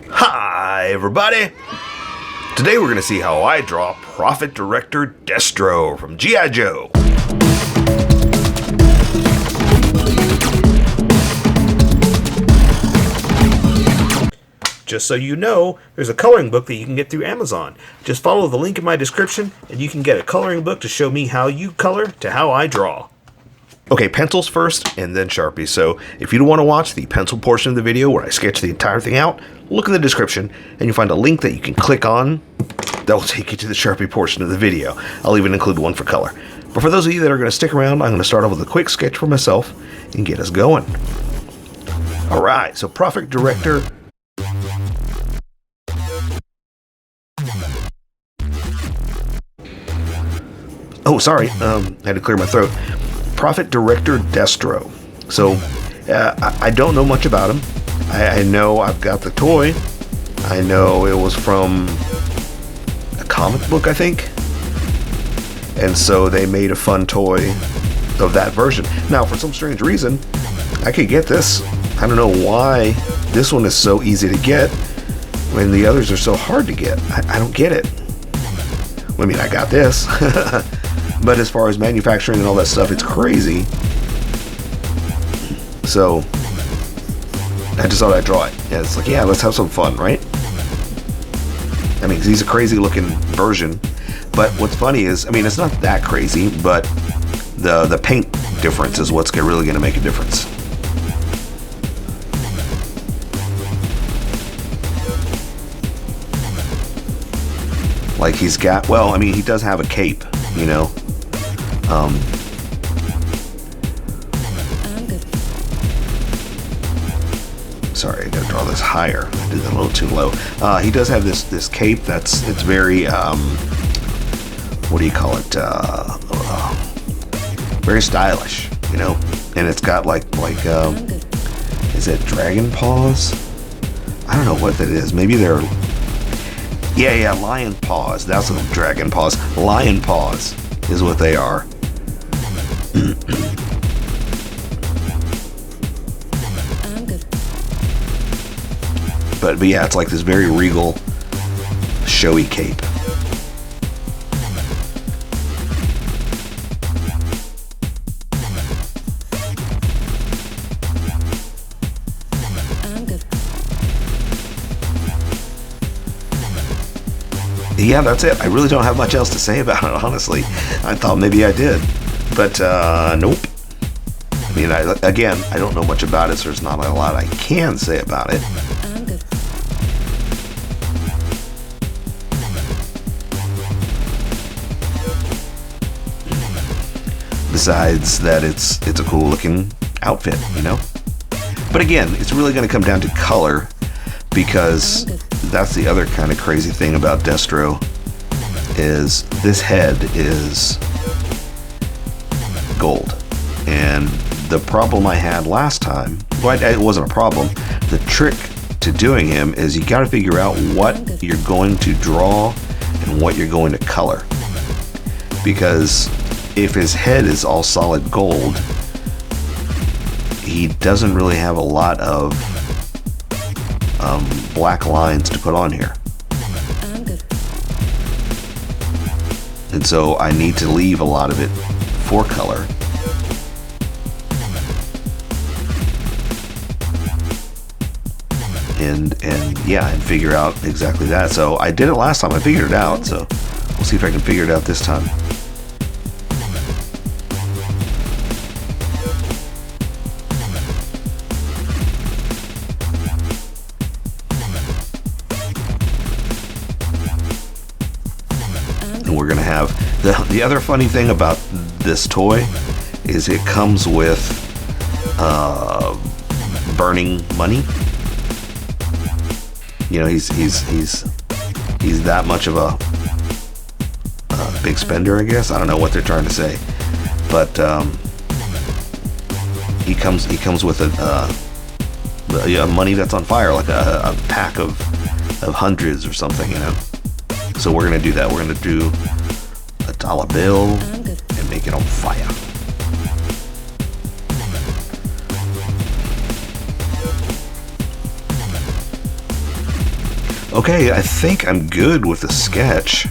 Hi everybody! Today we're going to see how I draw Profit Director Destro from G.I. Joe. Just so you know, there's a coloring book that you can get through Amazon. Just follow the link in my description and you can get a coloring book to show me how you color to how I draw. Okay, pencils first and then Sharpies. So if you don't want to watch the pencil portion of the video where I sketch the entire thing out, look in the description and you'll find a link that you can click on that will take you to the Sharpie portion of the video. I'll even include one for color. But for those of you that are going to stick around, I'm going to start off with a quick sketch for myself and get us going. Alright, so Profit Director. Oh, sorry, I had to clear my throat. Profit Director Destro. So, I don't know much about him. I know I've got the toy. I know it was from a comic book, I think. And so they made a fun toy of that version. Now, for some strange reason, I could get this. I don't know why this one is so easy to get when the others are so hard to get. I don't get it. I mean, I got this. But as far as manufacturing and all that stuff, it's crazy. So I just thought I'd draw it. Yeah, it's like, yeah, let's have some fun, right? I mean, 'cause he's a crazy looking version. But what's funny is, I mean, it's not that crazy, but the paint difference is what's really going to make a difference. Like he's got, well, I mean, he does have a cape, you know. Sorry, I gotta draw this higher. I did that a little too low. He does have this cape it's very what do you call it? Very stylish, you know. And it's got like is it dragon paws? I don't know what that is. Maybe they're lion paws. That's what dragon paws. Lion paws is what they are. But yeah, it's like this very regal, showy cape. Yeah, that's it. I really don't have much else to say about it, honestly. I thought maybe I did, but nope. I mean, again, I don't know much about it, so there's not a lot I can say about it. Besides that, it's a cool looking outfit, you know. But again, it's really going to come down to color, because that's the other kind of crazy thing about Destro, is this head is gold. And the problem I had last time, well, it wasn't a problem. The trick to doing him is you got to figure out what you're going to draw and what you're going to color. Because if his head is all solid gold, he doesn't really have a lot of black lines to put on here. And so I need to leave a lot of it for color. And figure out exactly that. So I did it last time. I figured it out. So we'll see if I can figure it out this time. We're gonna have the other funny thing about this toy is it comes with burning money. You know, he's that much of a big spender, I guess. I don't know what they're trying to say, but he comes with a money that's on fire, like a pack of hundreds or something, you know. So we're gonna do that. We're gonna do a dollar bill and make it on fire. Okay, I think I'm good with the sketch.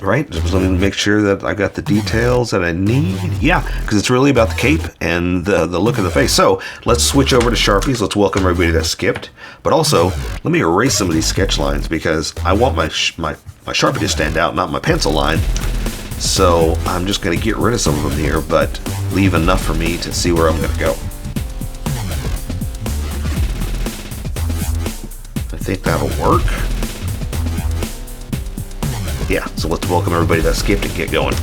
Right, just let me make sure that I got the details that I need. Yeah, because it's really about the cape and the look of the face. So let's switch over to Sharpies. Let's welcome everybody that skipped. But also, let me erase some of these sketch lines because I want my Sharpie to stand out, not my pencil line. So I'm just going to get rid of some of them here, but leave enough for me to see where I'm going to go. I think that'll work. Yeah, so let's welcome everybody that skipped and get going.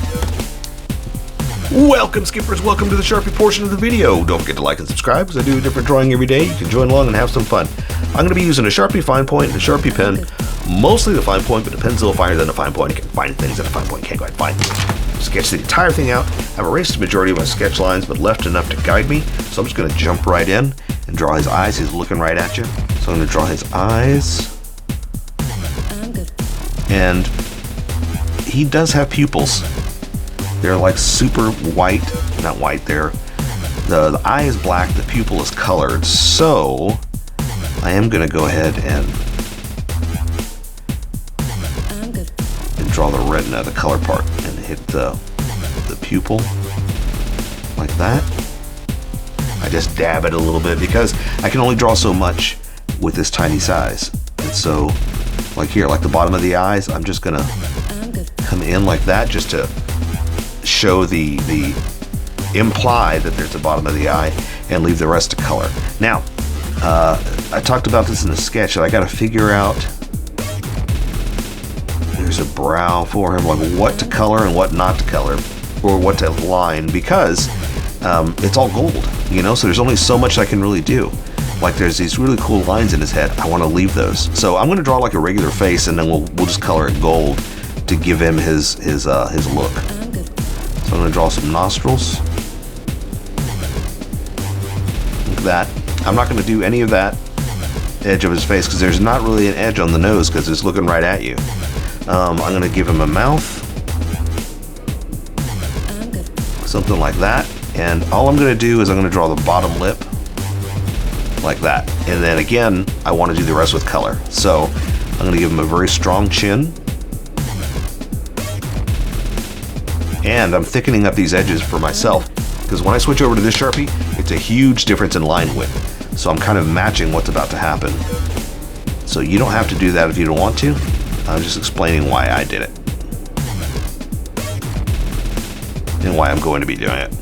Welcome, skippers. Welcome to the Sharpie portion of the video. Don't forget to like and subscribe because I do a different drawing every day. You can join along and have some fun. I'm going to be using a Sharpie fine point and a Sharpie pen. Mostly the fine point, but the pen's a little finer than a fine point. You can find things that a fine point can't quite find. Sketch the entire thing out. I've erased the majority of my sketch lines, but left enough to guide me. So I'm just going to jump right in and draw his eyes. He's looking right at you. So I'm going to draw his eyes. And he does have pupils. They're like super white, not white, the eye is black, the pupil is colored. So I am gonna go ahead and draw the retina, the color part, and hit the pupil like that. I just dab it a little bit because I can only draw so much with this tiny size. And so like here, like the bottom of the eyes, I'm just gonna come in like that just to show imply that there's a bottom of the eye and leave the rest to color. Now, I talked about this in the sketch that I got to figure out. There's a brow for him, like what to color and what not to color, or what to line, because it's all gold, you know. So there's only so much I can really do. Like there's these really cool lines in his head. I want to leave those. So I'm going to draw like a regular face, and then we'll just color it gold to give him his look. So I'm going to draw some nostrils. Look at that. I'm not going to do any of that edge of his face because there's not really an edge on the nose because it's looking right at you. I'm going to give him a mouth. Something like that. And all I'm going to do is I'm going to draw the bottom lip like that. And then again, I want to do the rest with color. So I'm going to give him a very strong chin. And I'm thickening up these edges for myself because when I switch over to this Sharpie, it's a huge difference in line width. So I'm kind of matching what's about to happen. So you don't have to do that if you don't want to. I'm just explaining why I did it and why I'm going to be doing it.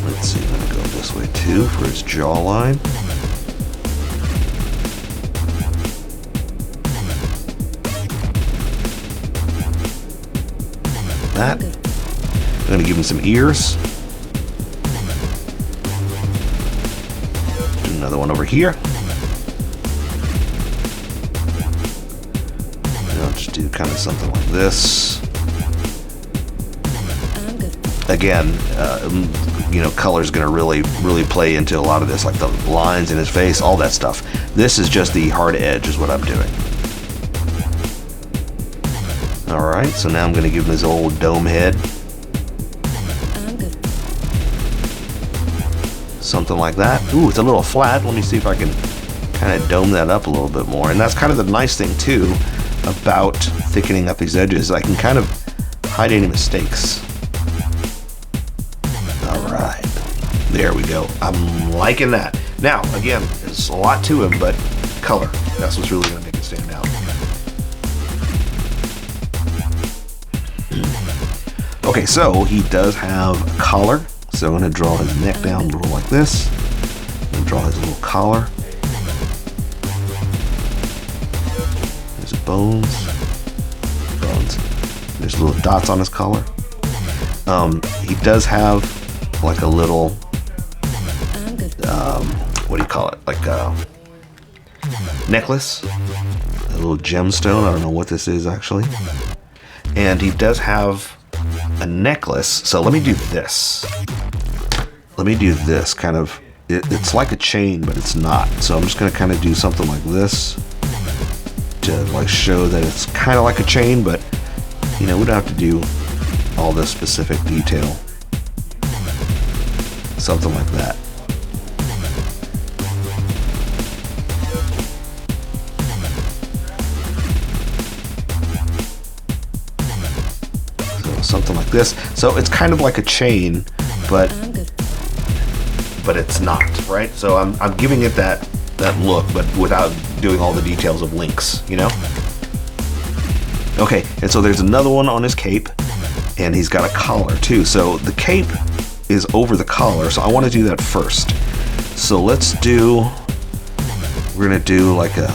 Let's see, I'm going to go this way too for his jawline. That. I'm going to give him some ears. Do another one over here. And I'll just do kind of something like this. Again, you know, color's going to really play into a lot of this, like the lines in his face, all that stuff. This is just the hard edge is what I'm doing. Alright, so now I'm going to give him his old dome head. Something like that. Ooh, it's a little flat. Let me see if I can kind of dome that up a little bit more. And that's kind of the nice thing, too, about thickening up these edges. I can kind of hide any mistakes. Alright. There we go. I'm liking that. Now, again, there's a lot to him, but color. That's what's really going to make it stand out. Okay, so he does have a collar. So I'm going to draw his neck down a little like this. I'm going to draw his little collar. There's bones. There's little dots on his collar. He does have like a little, what do you call it? Like a necklace. A little gemstone. I don't know what this is actually. And he does have a necklace. So let me do this. Let me do this kind of, it's like a chain, but it's not. So I'm just going to kind of do something like this to like show that it's kind of like a chain, but you know, we don't have to do all this specific detail. Something like that. So something like this. So it's kind of like a chain, but it's not, right? So I'm giving it that look, but without doing all the details of links, you know? Okay, and so there's another one on his cape, and he's got a collar too. So the cape is over the collar, so I want to do that first. So we're gonna do like a,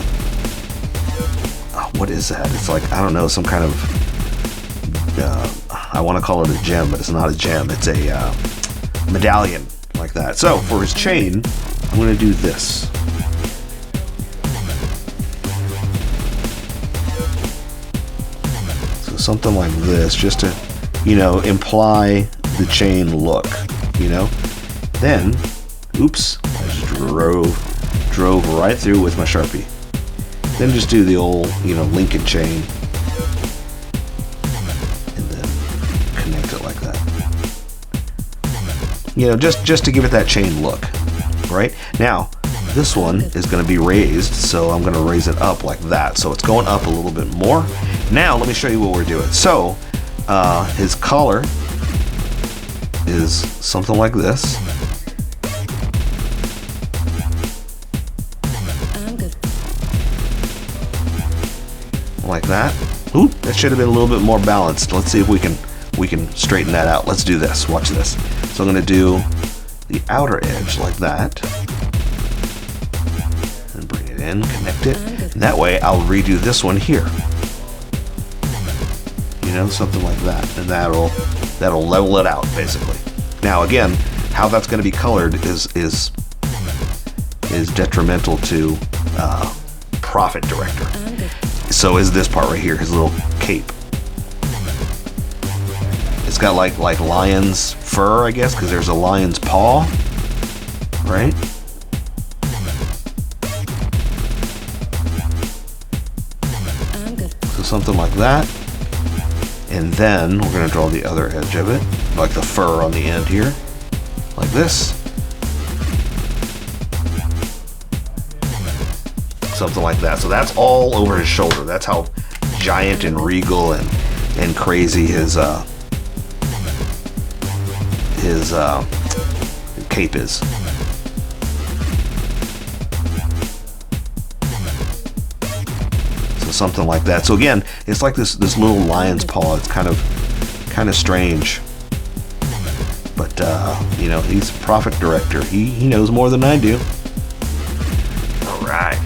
what is that? It's like, I don't know, some kind of, I want to call it a gem, but it's not a gem. It's a medallion, like that. So for his chain, I'm gonna do this. Something like this, just to, you know, imply the chain look, you know. Then, oops, I just drove right through with my Sharpie. Then just do the old, you know, Lincoln chain, and then connect it like that. You know, just to give it that chain look, right? Now, this one is going to be raised, so I'm going to raise it up like that. So it's going up a little bit more. Now let me show you what we're doing. So his collar is something like this. Like that. Ooh, that should have been a little bit more balanced. Let's see if we can straighten that out. Let's do this. Watch this. So I'm going to do the outer edge like that. And bring it in, connect it. And that way I'll redo this one here. You know, something like that, and that'll level it out basically. Now again, how that's going to be colored is detrimental to Profit Director. So is this part right here, his little cape. It's got like lion's fur, I guess, because there's a lion's paw, right? So something like that. And then we're going to draw the other edge of it, like the fur on the end here, like this. Something like that. So that's all over his shoulder. That's how giant and regal and crazy his cape is. Something like that. So again, it's like this little lion's paw. It's kind of strange, but you know, he's Profit Director. He knows more than I do. All right.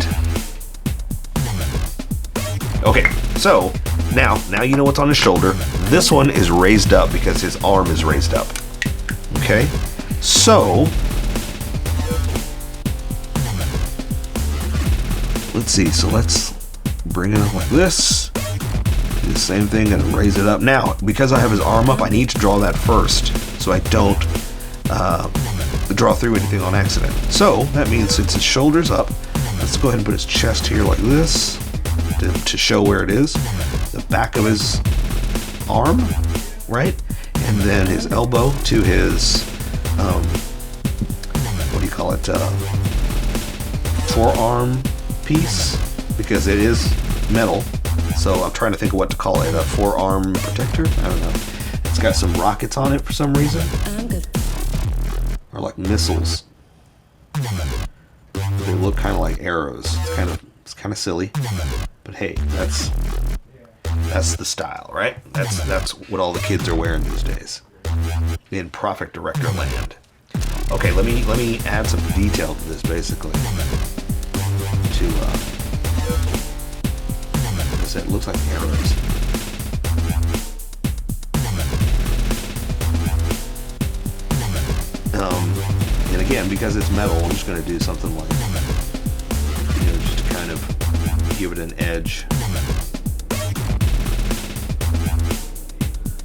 Okay, so now you know what's on his shoulder. This one is raised up because his arm is raised up. Okay, so let's see. So let's bring it up like this. Do the same thing and raise it up. Now, because I have his arm up, I need to draw that first so I don't draw through anything on accident. So that means since his shoulder's up, let's go ahead and put his chest here like this to show where it is. The back of his arm, right? And then his elbow to his, what do you call it? Forearm piece, because it is metal. So I'm trying to think of what to call it. A forearm protector? I don't know. It's got some rockets on it for some reason. Or like missiles. They look kind of like arrows. It's kind of silly. But hey, that's the style, right? That's what all the kids are wearing these days in Profit Director land. Okay, let me add some detail to this basically. It looks like arrows. And again, because it's metal, I'm just going to do something like, you know, just to kind of give it an edge,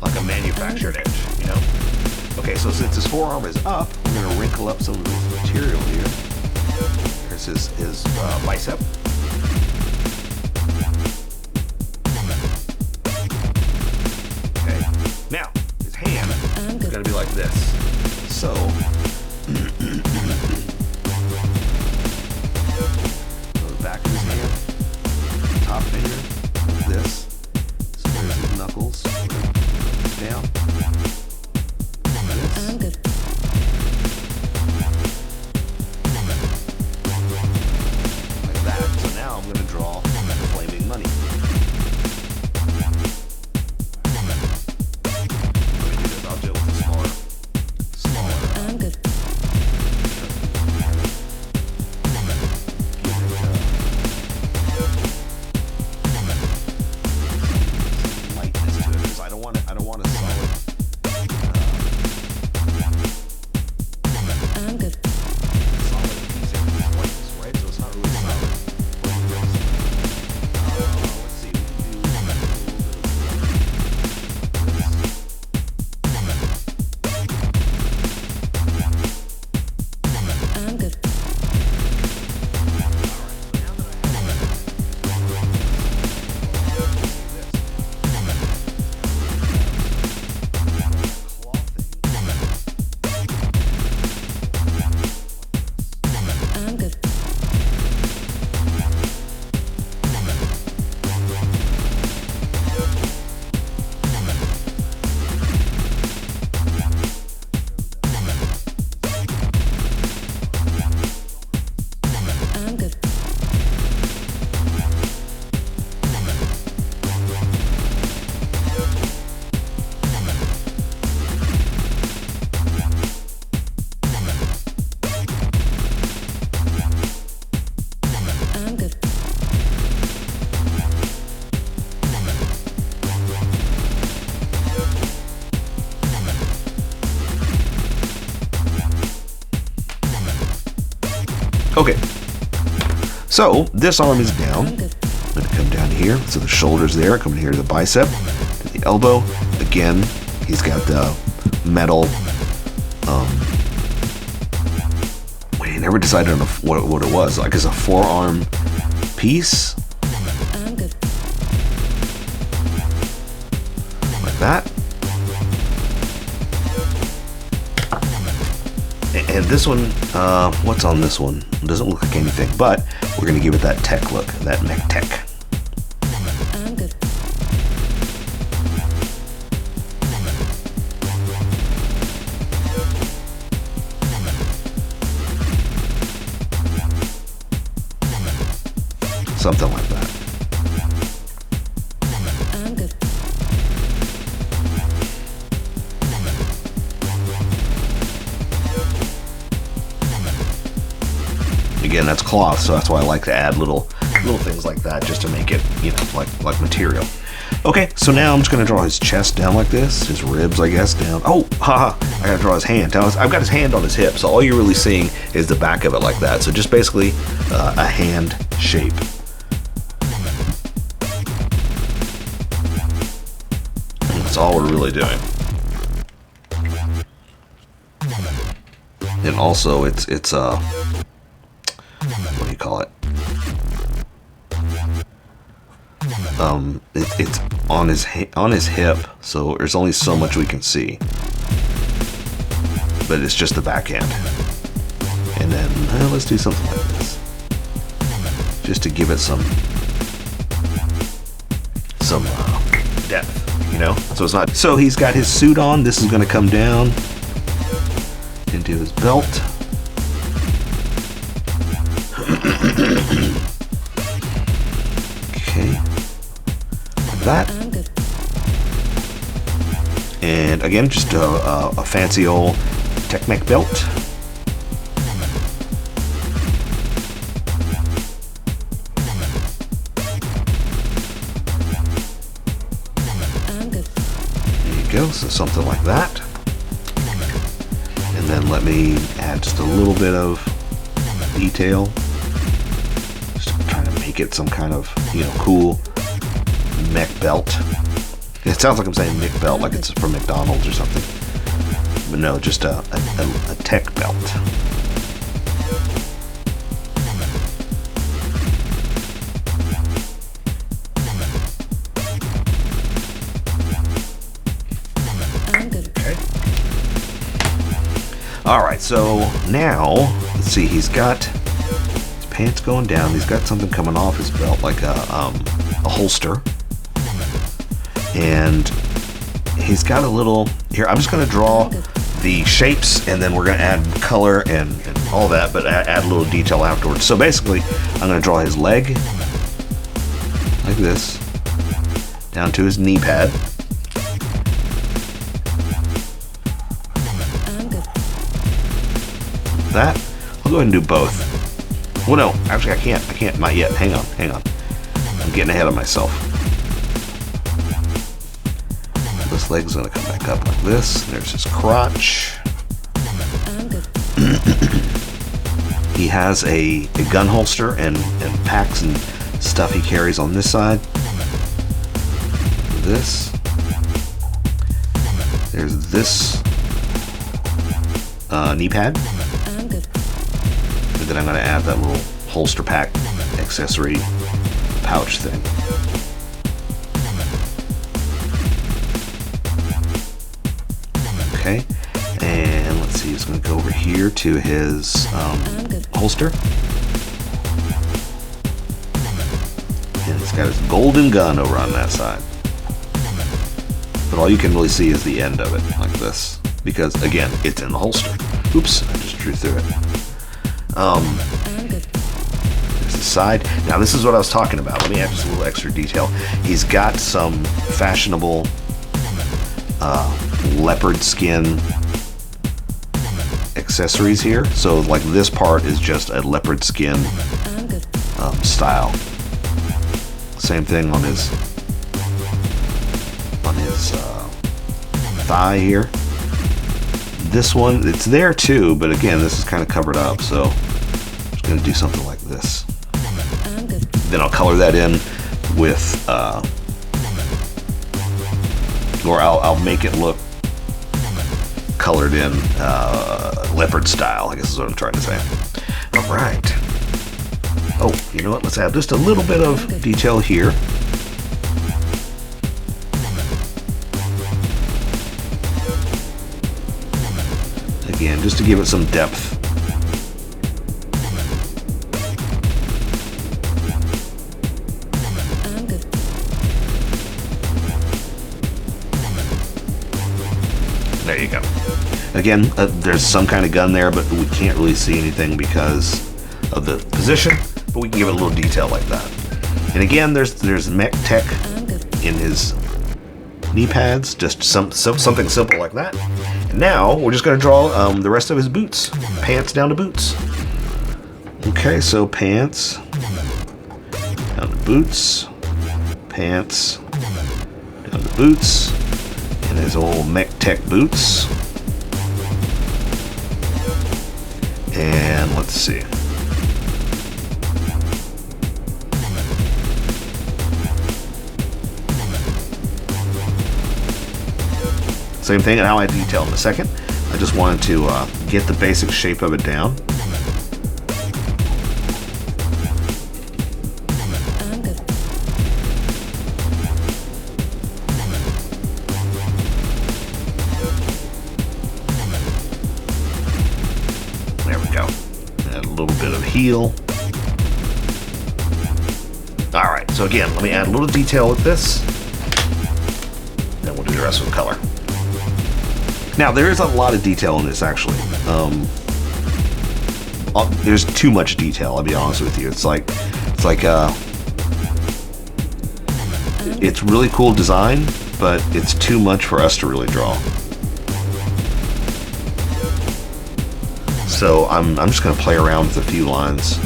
like a manufactured edge, you know. Okay, so since his forearm is up, I'm going to wrinkle up some of this material here. There's his bicep. like this. So the back of his hand, top finger, like this. So there's his knuckles. Down. This. I'm good. Like that. So now I'm going to draw the flaming money. I'll do it with a smaller. I'm good. Lightness to it because I don't want a solid. I'm good. Solid piece of lightness, right? So it's not really solid. Let's see. We can do a little bit I'm good. I'm good. I'm good. I'm good. Okay. So this arm is down. I'm good. I'm going to come down here. So the shoulder's there. Coming here to the bicep, to the elbow. Again, he's got the metal. Wait, I never decided on what it was. Like, it's a forearm piece. I'm good. Like that. And this one, what's on this one? It doesn't look like anything, but we're going to give it that tech look, that mech tech. I'm good. Something like that. I'm good. Again, that's cloth, so that's why I like to add little things like that just to make it, you know, like material. Okay, so now I'm just gonna draw his chest down like this, his ribs, I guess, down. Oh, haha, I gotta draw his hand. Now, I've got his hand on his hip, so all you're really seeing is the back of it like that. So just basically a hand shape. That's all we're really doing. And also, it's what do you call it? It's on his hip, so there's only so much we can see. But it's just the backhand. And then let's do something like this, just to give it some depth, you know. So it's not. So he's got his suit on. This is going to come down into his belt. Okay, like that. I'm good. And again, just a fancy old Tech-Mech belt. I'm good. There you go, so something like that. And then let me add just a little bit of detail. Just trying to make it some kind of, you know, cool mech belt. It sounds like I'm saying Mick belt, like it's from McDonald's or something. But no, just a tech belt. I'm good. Okay. All right, so now let's see. He's got his pants going down. He's got something coming off his belt, like a holster, and he's got a little. Here, I'm just going to draw the shapes, and then we're going to add color and all that, but add a little detail afterwards. So basically, I'm going to draw his leg like this, down to his knee pad. That. I'll go ahead and do both. Well, no, actually I can't, not yet. Hang on. I'm getting ahead of myself. This leg's gonna come back up like this. There's his crotch. He has a gun holster and packs and stuff he carries on this side. This. There's this knee pad. And then I'm going to add that little holster pack accessory pouch thing. Okay, and let's see, he's going to go over here to his holster. And he's got his golden gun over on that side. But all you can really see is the end of it, like this. Because, again, it's in the holster. Oops, I just drew through it. There's the side. Now, this is what I was talking about. Let me add just a little extra detail. He's got some fashionable leopard skin accessories here. So, like, this part is just a leopard skin style. Same thing on his thigh here. This one, it's there too, but again, this is kind of covered up, so I'm just going to do something like this. Then I'll color that in with, or I'll make it look colored in leopard style, I guess is what I'm trying to say. All right. Oh, you know what? Let's add just a little bit of detail here. Again, just to give it some depth. There you go. Again, there's some kind of gun there, but we can't really see anything because of the position, but we can give it a little detail like that. And again, there's mech tech in his knee pads, just something simple like that. And now we're just going to draw the rest of his boots, pants down to boots. Okay, so pants down to boots, pants down to boots, and his old mech tech boots. And let's see. Same thing, and I'll add detail in a second. I just wanted to get the basic shape of it down. There we go. Add a little bit of heel. All right, so again, let me add a little detail with this. Then we'll do the rest with color. Now, there is a lot of detail in this, actually. There's too much detail, I'll be honest with you. It's really cool design, but it's too much for us to really draw. So I'm just going to play around with a few lines.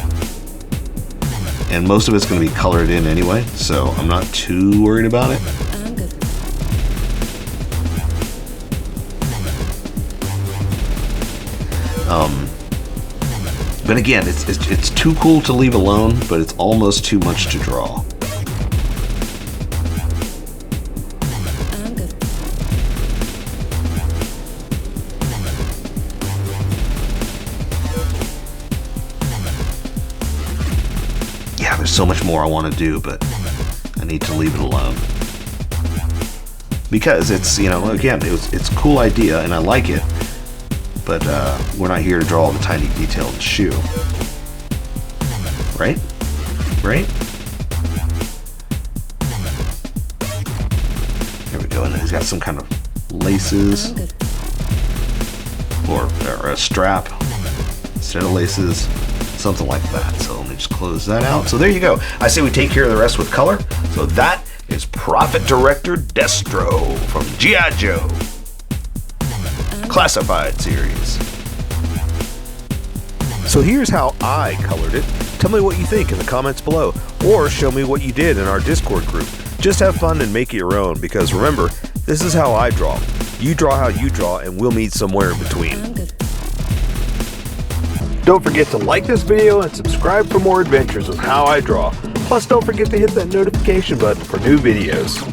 And most of it's going to be colored in anyway, so I'm not too worried about it. But again, it's too cool to leave alone, but it's almost too much to draw. Yeah, there's so much more I want to do, but I need to leave it alone. Because it's, you know, again, it's a cool idea and I like it. but we're not here to draw the tiny detail in the shoe. Right? Right? There we go. And he's got some kind of laces I'm good. or a strap instead of laces, something like that. So let me just close that out. So there you go. I say we take care of the rest with color. So that is Profit Director Destro from G.I. Joe Classified series. So here's how I colored it. Tell me what you think in the comments below, or show me what you did in our Discord group. Just have fun and make it your own, because remember, this is how I draw. You draw how you draw, and we'll meet somewhere in between. I'm good. Don't forget to like this video and subscribe for more adventures with How I Draw. Plus, don't forget to hit that notification button for new videos.